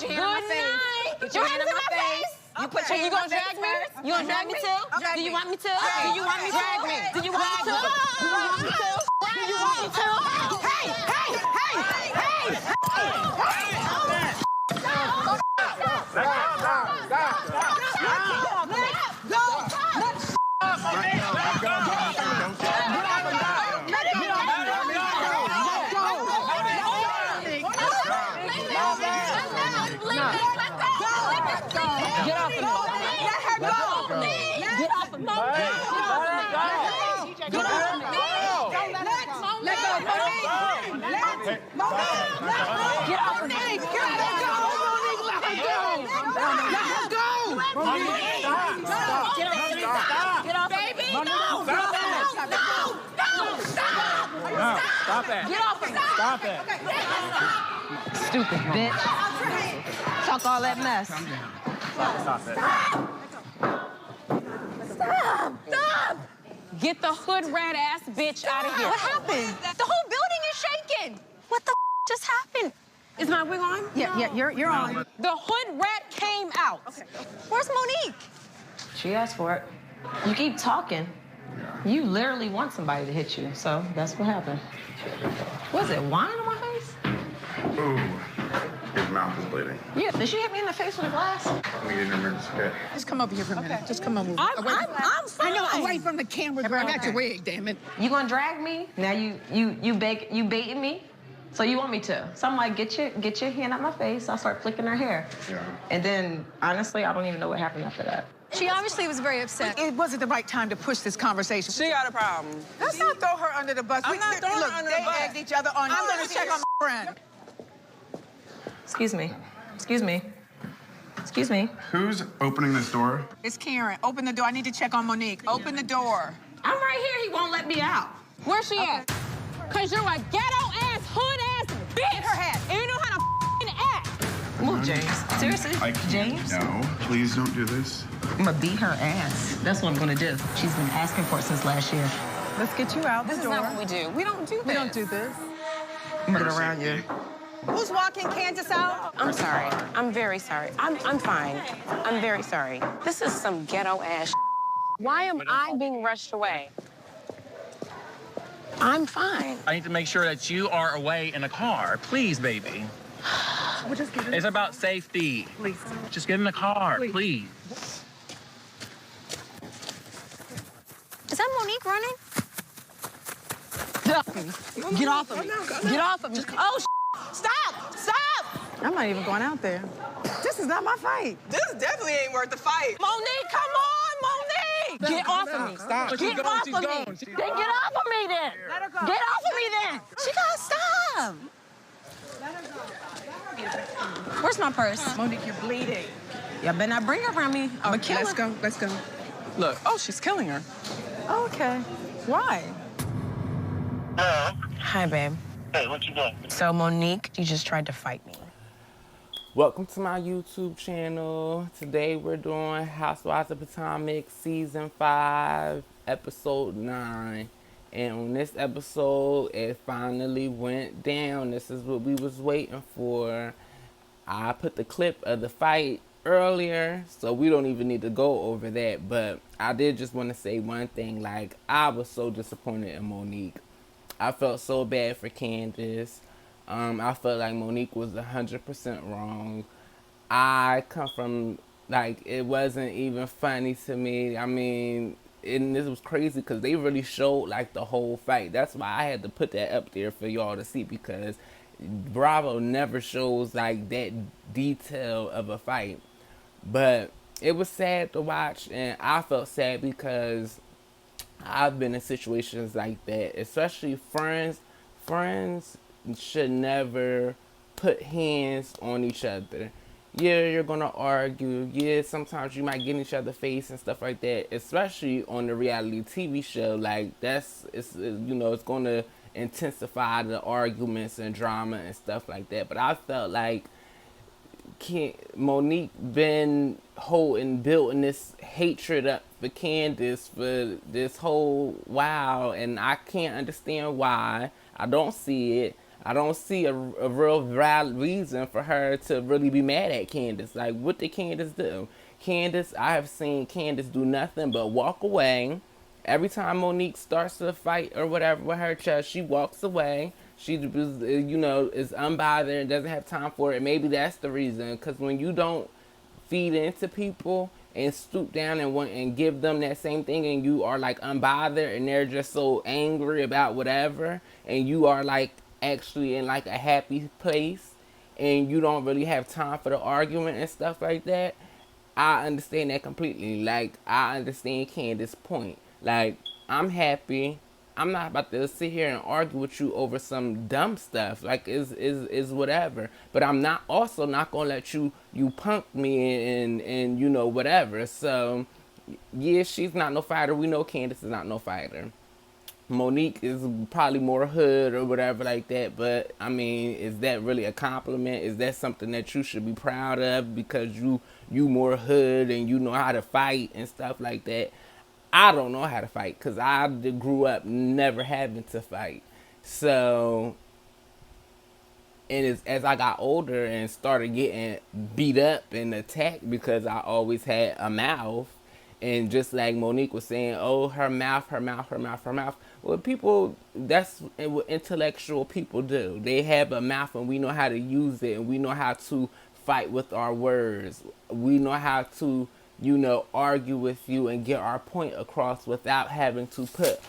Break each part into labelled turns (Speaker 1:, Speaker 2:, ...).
Speaker 1: Get your hand in my face. Get your hand in my face. You put your. You gonna drag me? You gonna drag me too? Do you want me to? Do you want me to? Drag me. Do you want me to? Do you want me to? Do you want me to? Hey! Hey! Hey! Hey! Hey!
Speaker 2: Stop it. Get off of me. Stop it.
Speaker 1: Stupid bitch. Talk all that mess.
Speaker 2: Stop it.
Speaker 1: Stop! Get the hood rat ass bitch out of here.
Speaker 3: What happened? The whole building is shaking. What the just happened?
Speaker 1: Is my wig on?
Speaker 3: Yeah, you're on.
Speaker 1: The hood rat came out.
Speaker 3: Okay. Where's Monique?
Speaker 4: She asked for it. You keep talking. You literally want somebody to hit you, so that's what happened. Was it wine on my face?
Speaker 5: Ooh, his mouth is bleeding.
Speaker 4: Yeah, did she hit me in the face with a glass?
Speaker 5: Let me get an emergency kit.
Speaker 6: Just come over here for a minute. Just come over.
Speaker 1: I'm fine.
Speaker 6: I know, away from the camera, girl. I got your wig, damn it.
Speaker 4: You gonna drag me? Now you baiting me? So you want me to? So I'm like, get your hand out my face. I'll start flicking her hair.
Speaker 5: Yeah.
Speaker 4: And then, honestly, I don't even know what happened after that.
Speaker 3: She obviously was very upset.
Speaker 6: It wasn't the right time to push this conversation.
Speaker 2: She got a problem.
Speaker 6: Let's not throw her under the bus.
Speaker 2: I'm not throwing her under the bus.
Speaker 6: They egged each other on. I'm gonna check on my friend.
Speaker 4: Excuse me. Excuse me. Excuse me.
Speaker 5: Who's opening this door?
Speaker 6: It's Karen. Open the door. I need to check on Monique. Open the door.
Speaker 4: I'm right here. He won't let me out.
Speaker 1: Where's she at? Cause you're a ghetto-ass, hood-ass bitch.
Speaker 6: Get her head.
Speaker 1: And you know how to f***ing act.
Speaker 4: Move, James. Seriously?
Speaker 5: I can't.
Speaker 4: James?
Speaker 5: No, please don't do this.
Speaker 4: I'm gonna beat her ass. That's what I'm gonna do. She's been asking for it since last year.
Speaker 6: Let's get you out the door.
Speaker 1: This is not what we do. We don't do this.
Speaker 6: We don't do this.
Speaker 4: I'm gonna get around you.
Speaker 3: Who's walking Candace out?
Speaker 1: I'm sorry. I'm very sorry. I'm fine. I'm very sorry. This is some ghetto-ass. Why am I being rushed away? I'm fine.
Speaker 2: I need to make sure that you are away in a car. Please, baby.
Speaker 6: We'll just get
Speaker 2: It's about safety.
Speaker 6: Please.
Speaker 2: Just get in the car, please.
Speaker 3: Is that Monique running?
Speaker 1: Get off of me. Get off of me. Get off of me. Oh, stop! Stop!
Speaker 6: I'm not even going out there. This is not my fight.
Speaker 7: This definitely ain't worth the fight.
Speaker 1: Monique, come on, Monique! Get off of me.
Speaker 2: Stop.
Speaker 1: Get off of me. Then get off of me then.
Speaker 6: Let her go.
Speaker 1: Get off of me then.
Speaker 3: She gotta stop. Where's my purse?
Speaker 6: Monique, you're bleeding.
Speaker 1: Y'all better not bring her around me. I'm a killer.
Speaker 6: Let's go. Let's go.
Speaker 7: Look, oh, she's killing her.
Speaker 6: Okay. Why?
Speaker 1: Hi, babe.
Speaker 8: Hey, what you doing?
Speaker 1: So, Monique, you just tried to fight me.
Speaker 9: Welcome to my YouTube channel. Today we're doing Housewives of Potomac Season 5, Episode 9. And on this episode, it finally went down. This is what we was waiting for. I put the clip of the fight earlier, so we don't even need to go over that. But I did just want to say one thing. Like, I was so disappointed in Monique. I felt so bad for Candace. I felt like Monique was 100% wrong. I come from, like, it wasn't even funny to me. I mean, and this was crazy because they really showed, like, the whole fight. That's why I had to put that up there for y'all to see, because Bravo never shows, like, that detail of a fight. But it was sad to watch, and I felt sad because I've been in situations like that, especially friends. Friends should never put hands on each other. Yeah, you're gonna argue. Yeah, sometimes you might get in each other's face and stuff like that, especially on the reality TV show. Like, it's gonna intensify the arguments and drama and stuff like that. But I felt like Monique been building this hatred up for Candace for this whole while, and I can't understand why. I don't see it. I don't see a real valid reason for her to really be mad at Candace. Like, what did Candace do? Candace, I have seen Candace do nothing but walk away. Every time Monique starts to fight or whatever with her child, she walks away. She, you know, is unbothered and doesn't have time for it. Maybe that's the reason. Because when you don't feed into people and stoop down and want and give them that same thing, and you are like unbothered and they're just so angry about whatever, and you are like actually in like a happy place and you don't really have time for the argument and stuff like that, I understand that completely. Like, I understand Candace's point. Like, I'm happy. I'm not about to sit here and argue with you over some dumb stuff. Like, is whatever. But I'm not also not gonna let you punk me and you know whatever. So yeah, she's not no fighter. We know Candace is not no fighter. Monique is probably more hood or whatever like that, but I mean, is that really a compliment? Is that something that you should be proud of because you more hood and you know how to fight and stuff like that? I don't know how to fight because I grew up never having to fight. So, and as I got older and started getting beat up and attacked because I always had a mouth, and just like Monique was saying, oh, her mouth, her mouth, her mouth, her mouth. Well, people, that's what intellectual people do. They have a mouth and we know how to use it, and we know how to fight with our words. We know how to, you know, argue with you and get our point across without having to put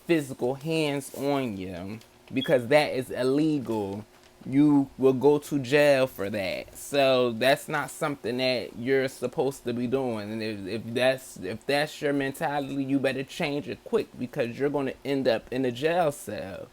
Speaker 9: physical hands on you, because that is illegal. You will go to jail for that. So that's not something that you're supposed to be doing. And if that's your mentality, you better change it quick, because you're going to end up in a jail cell.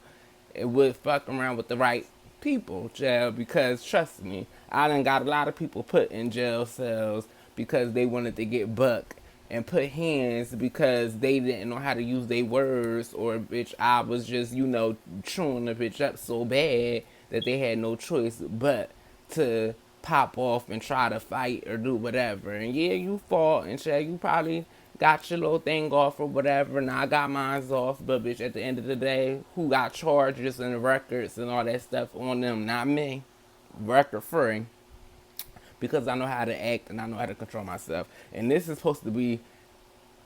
Speaker 9: It would fuck around with the right people jail, because trust me, I done got a lot of people put in jail cells because they wanted to get buck and put hands because they didn't know how to use their words, or bitch, I was just, you know, chewing the bitch up so bad that they had no choice but to pop off and try to fight or do whatever. And yeah, you fought and shit, you probably got your little thing off or whatever, and I got mine off, but bitch, at the end of the day, who got charges and records and all that stuff on them? Not me. Record free. Because I know how to act and I know how to control myself. And this is supposed to be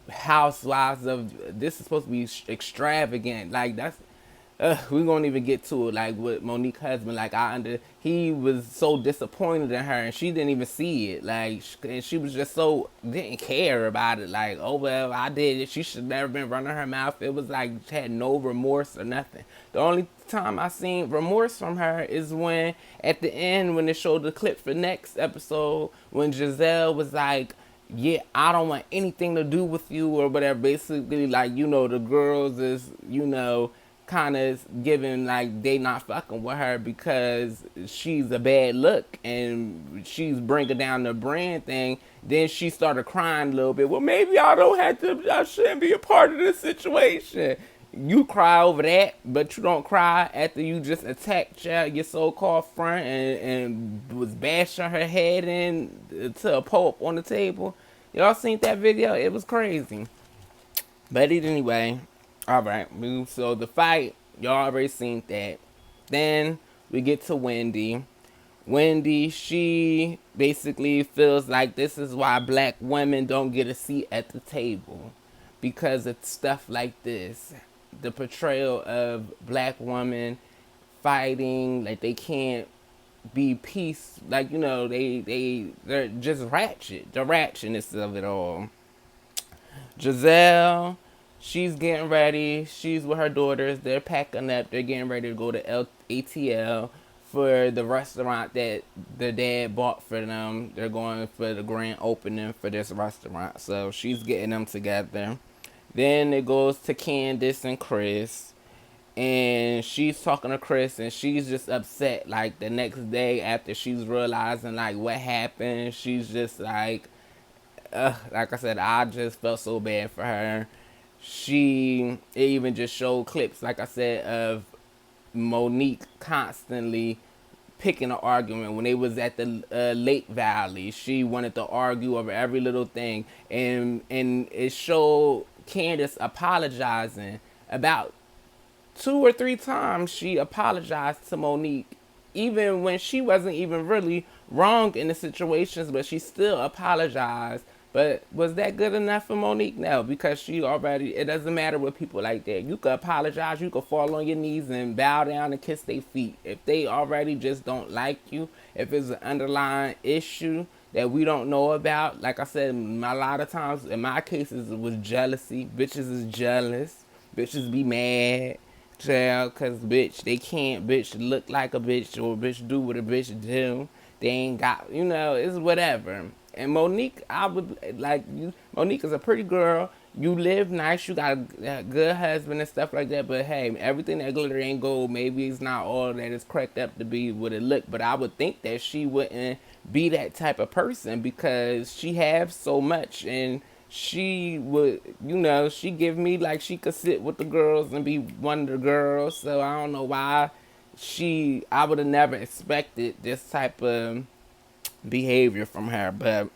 Speaker 9: Housewives of, this is supposed to be extravagant. Like, that's, we won't even get to it. Like with Monique's husband, like he was so disappointed in her, and she didn't even see it. Like, and she was just so didn't care about it. Like, oh well, I did it. She should never been running her mouth. It was like she had no remorse or nothing. The only time I seen remorse from her is when at the end, when they showed the clip for next episode, when Giselle was like, yeah, I don't want anything to do with you or whatever. Basically, like, you know, the girls is, you know, kind of giving like they not fucking with her because she's a bad look and she's bringing down the brand thing. Then she started crying a little bit. Well, maybe I shouldn't be a part of this situation. You cry over that, but you don't cry after you just attacked your so-called friend and was bashing her head into a pulp on the table. Y'all seen that video? It was crazy. But anyway, alright, so the fight, y'all already seen that. Then we get to Wendy. Wendy, she basically feels like this is why black women don't get a seat at the table. Because of stuff like this. The portrayal of black women fighting, like they can't be peace, like, you know, they're just ratchet. The ratchetness of it all. Giselle, she's getting ready. She's with her daughters. They're packing up. They're getting ready to go to ATL for the restaurant that the dad bought for them. They're going for the grand opening for this restaurant. So she's getting them together. Then it goes to Candace and Chris. And she's talking to Chris, and she's just upset. Like, the next day after she's realizing, like, what happened, she's just like I said, I just felt so bad for her. It even just showed clips, like I said, of Monique constantly picking an argument. When they was at the Lake Valley, she wanted to argue over every little thing. And it showed Candace apologizing about 2 or 3 times she apologized to Monique, even when she wasn't even really wrong in the situations, but she still apologized. But was that good enough for Monique? No, because she already, it doesn't matter with people like that. You could apologize, you could fall on your knees and bow down and kiss their feet. If they already just don't like you, if it's an underlying issue that we don't know about, like I said, a lot of times, in my cases, it was jealousy. Bitches is jealous. Bitches be mad. Child, cause bitch, they can't bitch look like a bitch or bitch do what a bitch do. They ain't got, it's whatever. And Monique, I would like you. Monique is a pretty girl. You live nice. You got a good husband and stuff like that. But hey, everything that glitter ain't gold. Maybe it's not all that it's cracked up to be what it look. But I would think that she wouldn't be that type of person because she has so much, and she would, she give me like she could sit with the girls and be one of the girls. So I don't know why I would have never expected this type of behavior from her. But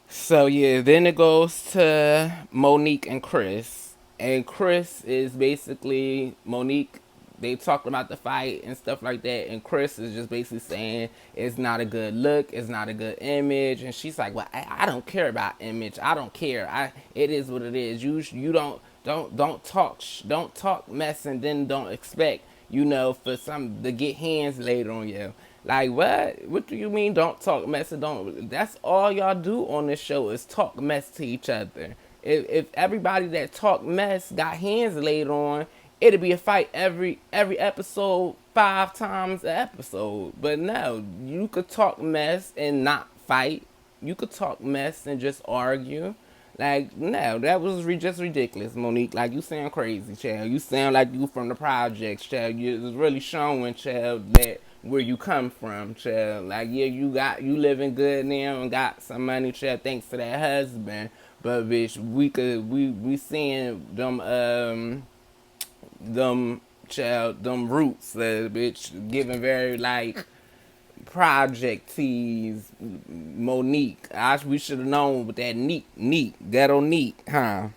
Speaker 9: so yeah, then it goes to Monique and Chris. And Chris is basically Monique. They talked about the fight and stuff like that, and Chris is just basically saying it's not a good look, it's not a good image, and she's like, "Well, I don't care about image. I don't care. It is what it is. You don't talk mess, and then don't expect for some to get hands laid on you." Like, what? What do you mean don't talk mess and don't? That's all y'all do on this show is talk mess to each other. If everybody that talk mess got hands laid on, it'd be a fight every episode, 5 times an episode. But no, you could talk mess and not fight. You could talk mess and just argue. Like, no, that was just ridiculous, Monique. Like, you sound crazy, child. You sound like you from the projects, child. You was really showing, child, that where you come from, child. Like, yeah, you living good now and got some money, child, thanks to that husband. But bitch, we seeing them roots, bitch, giving very like project tease Monique. We should have known with that neat, ghetto neat, huh?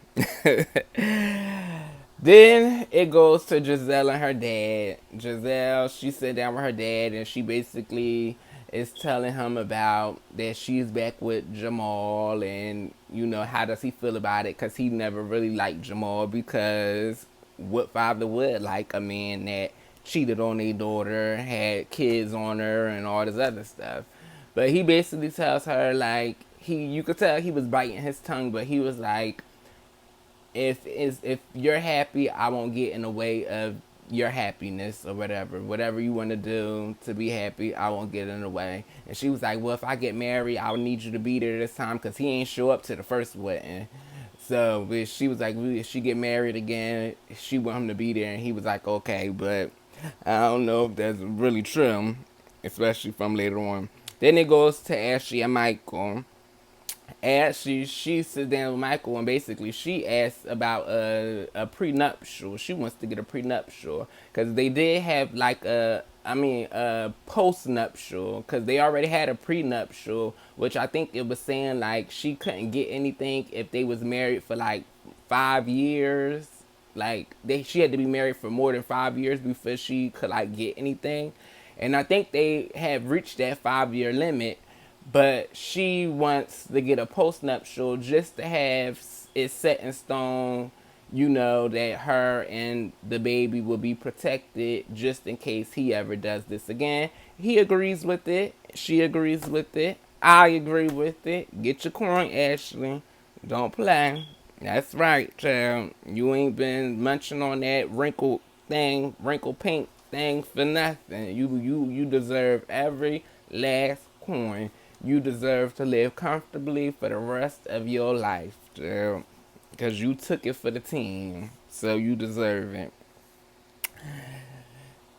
Speaker 9: Then it goes to Giselle and her dad. Giselle, she sat down with her dad and she basically is telling him about that she's back with Jamal and, how does he feel about it? Because he never really liked Jamal because what father would like a man that cheated on their daughter, had kids on her, and all this other stuff. But he basically tells her, like, you could tell he was biting his tongue, but he was like, if you're happy, I won't get in the way of your happiness or whatever. Whatever you want to do to be happy, I won't get in the way. And she was like, well, if I get married, I'll need you to be there this time because he ain't show up to the first wedding. So she was like, if she get married again, she want him to be there. And he was like, okay, but I don't know if that's really true, especially from later on. Then it goes to Ashley and Michael. Ashley, she sits down with Michael and basically she asks about a prenuptial. She wants to get a prenuptial because they did have like a postnuptial because they already had a prenuptial, which I think it was saying like she couldn't get anything if they was married for like 5 years. Like she had to be married for more than 5 years before she could like get anything. And I think they have reached that 5-year limit. But she wants to get a postnuptial just to have it set in stone, that her and the baby will be protected just in case he ever does this again. He agrees with it. She agrees with it. I agree with it. Get your coin, Ashley. Don't play. That's right, child. You ain't been munching on that wrinkle pink thing for nothing. You deserve every last coin. You deserve to live comfortably for the rest of your life, child. Because you took it for the team. So you deserve it.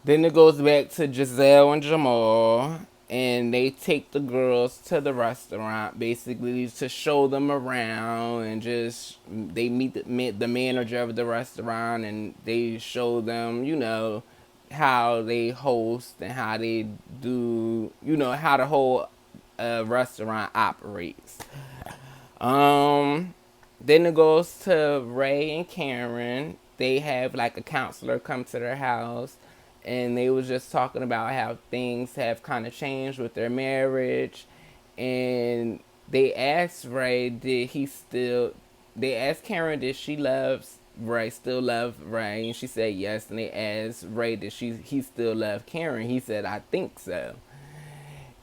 Speaker 9: Then it goes back to Giselle and Jamal. And they take the girls to the restaurant, basically, to show them around. And just, they meet the manager of the restaurant. And they show them, how they host and how they do, how the whole restaurant operates. Then it goes to Ray and Karen, they have like a counselor come to their house, and they was just talking about how things have kind of changed with their marriage. And they asked Ray, they asked Karen, did she love Ray, still love Ray? And she said yes. And they asked Ray, did he still love Karen? He said, I think so.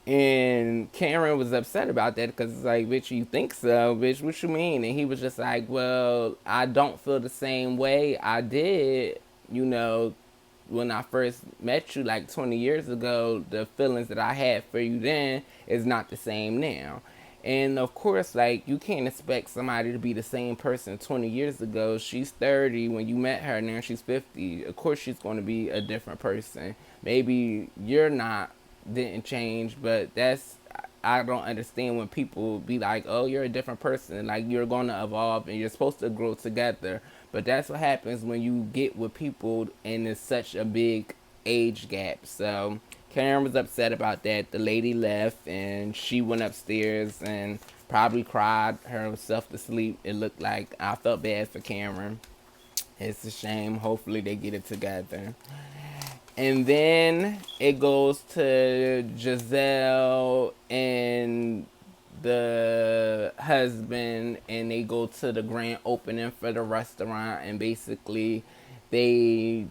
Speaker 9: And Karen was upset about that because it's like, bitch, you think so? Bitch, what you mean? And he was just like, well, I don't feel the same way I did, when I first met you like 20 years ago. The feelings that I had for you then is not the same now. And of course, like, you can't expect somebody to be the same person 20 years ago. She's 30 when you met her, now she's 50. Of course she's going to be a different person. Maybe didn't change, but I don't understand when people be like, oh, you're a different person, like you're going to evolve and you're supposed to grow together. But that's what happens when you get with people and it's such a big age gap. So Karen was upset about that. The lady left and she went upstairs and probably cried herself to sleep. It looked like. I felt bad for Karen. It's a shame. Hopefully they get it together. And then it goes to Giselle and the husband, and they go to the grand opening for the restaurant, and basically they,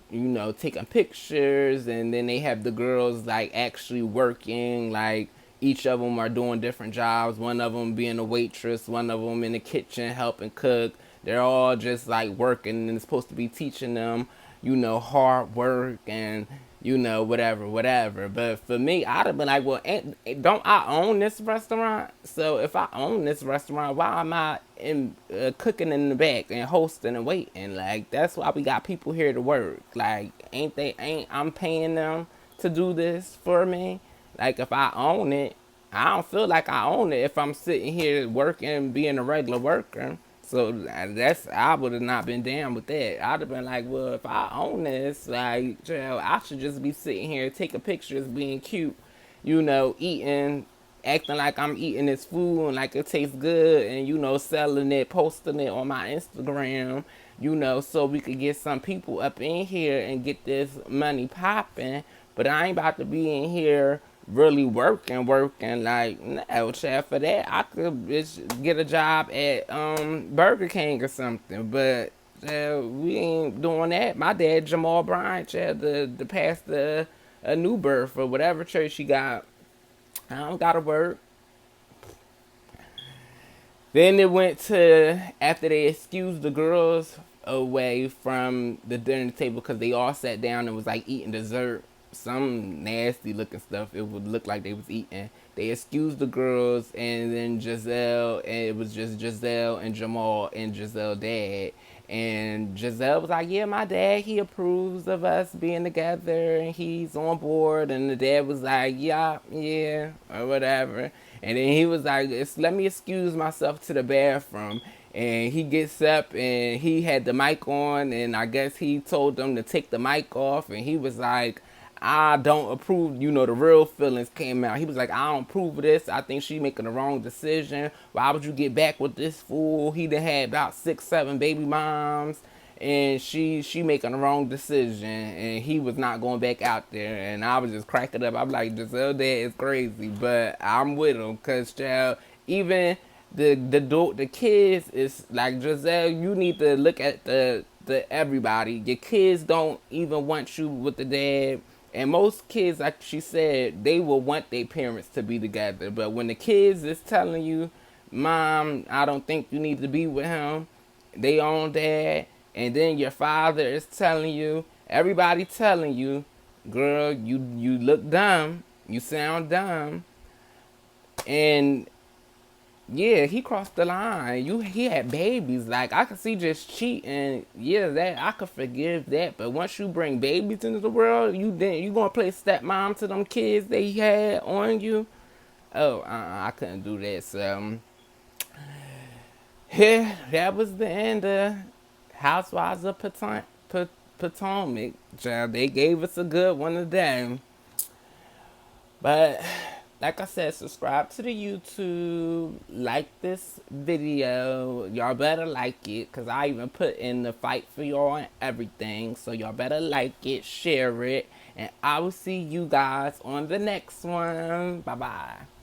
Speaker 9: taking pictures, and then they have the girls like actually working, like each of them are doing different jobs. One of them being a waitress, one of them in the kitchen helping cook. They're all just like working, and it's supposed to be teaching them hard work and, whatever. But for me, I'd have been like, well, don't I own this restaurant? So if I own this restaurant, why am I cooking in the back and hosting and waiting? Like, that's why we got people here to work. Like, I'm paying them to do this for me? Like, if I own it, I don't feel like I own it if I'm sitting here working, being a regular worker. So I would have not been down with that. I'd have been like, well, if I own this, like, I should just be sitting here taking pictures, being cute, eating, acting like I'm eating this food and like it tastes good, and, selling it, posting it on my Instagram, so we could get some people up in here and get this money popping. But I ain't about to be in here really working, like, no, child, for that, I could get a job at Burger King or something, but we ain't doing that. My dad, Jamal Bryant, child, the pastor, a New Birth or whatever church he got, I don't gotta work. Then it went to, after they excused the girls away from the dinner table because they all sat down and was like eating dessert, some nasty looking stuff it would look like they was eating. They excused the girls, and then Giselle, and it was just Giselle and Jamal and Giselle's dad. And Giselle was like, yeah, my dad, he approves of us being together and he's on board. And the dad was like, yeah, or whatever. And then he was like, let me excuse myself to the bathroom. And he gets up and he had the mic on, and I guess he told them to take the mic off, and he was like, I don't approve, the real feelings came out. He was like, I don't approve of this. I think she making the wrong decision. Why would you get back with this fool? He done had about 6, 7 baby moms, and she making the wrong decision, and he was not going back out there. And I was just cracking up. I'm like, Giselle dad is crazy, but I'm with him, because, child, even the kids is like, Giselle, you need to look at the everybody. Your kids don't even want you with the dad. And most kids, like she said, they will want their parents to be together. But when the kids is telling you, Mom, I don't think you need to be with him, they own dad. And then your father is telling you, everybody telling you, girl, you look dumb, you sound dumb. And yeah, he crossed the line. He had babies. Like, I could see just cheating. Yeah, that I could forgive that. But once you bring babies into the world, you gonna play stepmom to them kids that he had on you. Oh, I couldn't do that. So yeah, that was the end of Housewives of Potomac. They gave us a good one today. But like I said, subscribe to the YouTube, like this video. Y'all better like it, because I even put in the fight for y'all and everything. So y'all better like it, share it, and I will see you guys on the next one. Bye-bye.